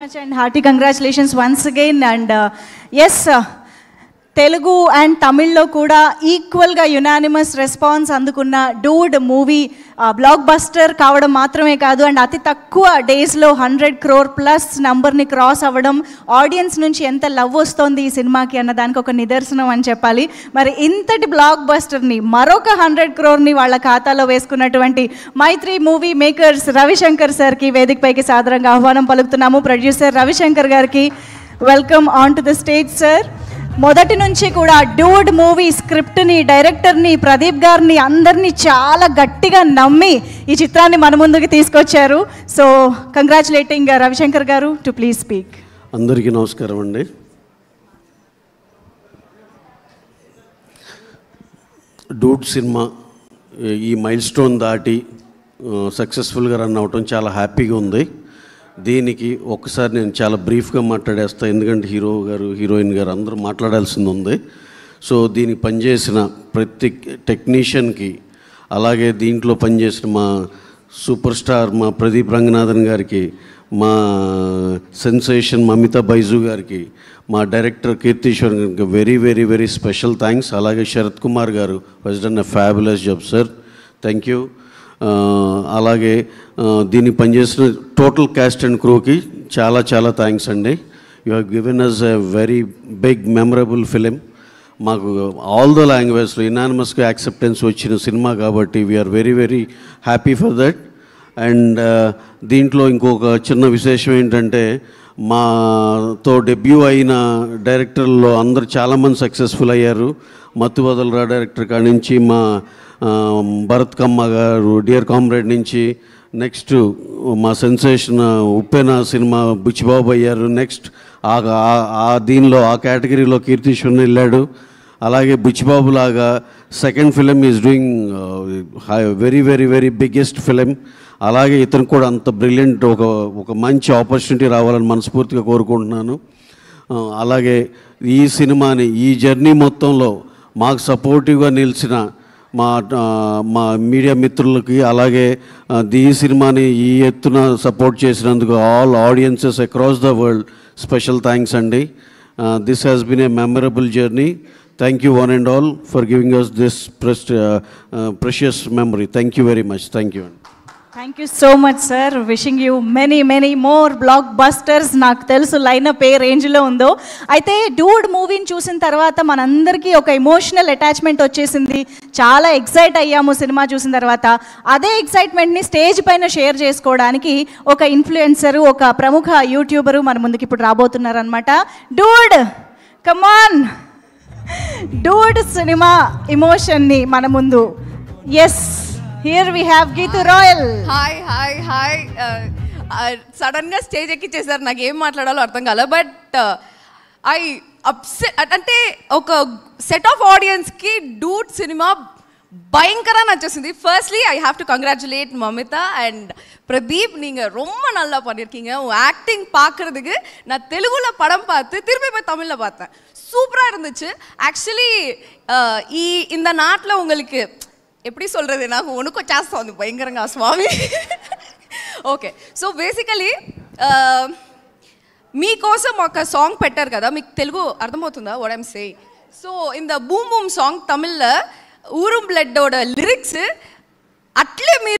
And hearty congratulations once again. And yes, Telugu and Tamil lo kuda equal ga unanimous response andukunna Dude movie blockbuster kavadam maatrame kaadu and ati takkuva days lo 100 crore plus number ni cross avadam audience nunchi enta love vastundi ee cinema ki anna daniki oka nidarsanam ani cheppali. Mari intati blockbuster ni maroka 100 crore ni vaalla khatalo veskunnatuvanti Maitri movie makers Ravishankar sir ki vedik paiki sadaranga ahvanam paluktunnamu. Producer Ravishankar gariki welcome on to the stage sir. మొదటి నుంచి కూడా Dude movie స్క్రిప్ట్ని డైరెక్టర్ని ప్రదీప్ గారిని అందరినీ చాలా గట్టిగా నమ్మి ఈ చిత్రాన్ని మన ముందుకు తీసుకొచ్చారు. సో కంగ్రాచులేటింగ్ రవిశంకర్ గారు టు ప్లీజ్ స్పీక్. అందరికీ నమస్కారం అండి. డూడ్ సినిమా ఈ మైల్ స్టోన్ దాటి సక్సెస్ఫుల్గా రన్ అవటం చాలా హ్యాపీగా ఉంది. దీనికి ఒక్కసారి నేను చాలా బ్రీఫ్గా మాట్లాడేస్తాను, ఎందుకంటే హీరో గారు హీరోయిన్ గారు అందరూ మాట్లాడాల్సింది ఉంది. సో దీనికి పనిచేసిన ప్రతి టెక్నీషియన్కి, అలాగే దీంట్లో పనిచేసిన మా సూపర్ స్టార్ మా ప్రదీప్ రంగనాథన్ గారికి, మా సెన్సేషన్ మమితా బైజు గారికి, మా డైరెక్టర్ కీర్తీశ్వర్ గారికి very very very special thanks. అలాగే శరత్ కుమార్ గారు has done a fabulous job sir, thank you. అలాగే దీన్ని పనిచేసిన టోటల్ క్యాస్ట్ అండ్ క్రూకి చాలా చాలా థ్యాంక్స్ అండి. You have given us a very big memorable film. మాకు ఆల్ ద లాంగ్వేజ్లో ఇనానిమస్గా యాక్సెప్టెన్స్ వచ్చిన సినిమా కాబట్టి we are very very happy for that. And దీంట్లో ఇంకొక చిన్న విశేషం ఏంటంటే, మాతో డెబ్యూ అయిన డైరెక్టర్లో అందరు చాలామంది సక్సెస్ఫుల్ అయ్యారు. మత్తు వదలరా డైరెక్టర్ కాడి నుంచి, మా భరత్ కమ్మ గారు డియర్ కామ్రేడ్ నుంచి, నెక్స్ట్ మా సెన్సేషన్ ఉప్పెన సినిమా బుచ్చిబాబు అయ్యారు. నెక్స్ట్ దీనిలో ఆ కేటగిరీలో కీర్తీశ్వరన్ వెళ్ళాడు. అలాగే బుచ్చిబాబు లాగా second film is doing very very very biggest film. అలాగే ఇతను కూడా అంత బ్రిలియంట్ ఒక మంచి ఆపర్చునిటీ రావాలని మనస్ఫూర్తిగా కోరుకుంటున్నాను. అలాగే ఈ సినిమాని ఈ జర్నీ మొత్తంలో మాకు సపోర్టివ్గా నిలిచిన మా మీడియా మిత్రులకి, అలాగే ఈ సినిమాని ఈ ఎత్తున సపోర్ట్ చేసినందుకు all audiences across the world special thanks అండి. This has been a memorable journey. Thank you one and all for giving us this precious memory. Thank you very much. Thank you అండి. Thank you so much sir. Wishing you many many more blockbusters. నాకు తెలుసు lineup ఏ రేంజ్లో ఉందో. అయితే Dude మూవీని చూసిన తర్వాత మనందరికీ ఒక ఎమోషనల్ అటాచ్మెంట్ వచ్చేసింది. చాలా ఎక్సైట్ అయ్యాము సినిమా చూసిన తర్వాత. అదే ఎక్సైట్మెంట్ని స్టేజ్ పైన షేర్ చేసుకోవడానికి ఒక ఇన్ఫ్లుయెన్సరు, ఒక ప్రముఖ యూట్యూబరు మన ముందుకు ఇప్పుడు రాబోతున్నారు అనమాట. డూడ్ కమాన్, డూడ్ సినిమా ఎమోషన్ని మన ముందు. Yes, here we have Geetu Royal. hi sudden గా స్టేజ్ ఎక్కిచ్చేసారు, నాకు ఏం మాట్లాడాలో అర్థం కాలే. బట్ ఐ అప్సెట్ అంటే ఒక సెట్ ఆఫ్ ఆడియన్స్ కి డూడ్ సినిమా பயங்கரா நச்சேసింది. Firstly I have to congratulate Mamitha and Pradeep. நீங்கள் ரொம்ப நல்லா பண்ணியிருக்கீங்க. ஆக்டிங் பார்க்குறதுக்கு நான் தெலுங்குல படம் பார்த்து திரும்பி போய் தமிழில் பார்த்தேன். சூப்பராக இருந்துச்சு. ஆக்சுவலி இந்த நாட்டில் உங்களுக்கு எப்படி சொல்கிறது, నాకు వణుకొచ్చేస్తుంది భయంకరంగా స్వామి. ఓకే, సో బేసికలీ మీకోసం ఒక సాంగ్ పెట్టారు కదా, మీకు తెలుగు అర్థమవుతుందా వాట్ ఐమ్ సేయింగ్? సో இந்த பூம் பூம் சாங் தமிழில் ஊரும் பிளட்டோட லிரிக்ஸு అట్లే మీరు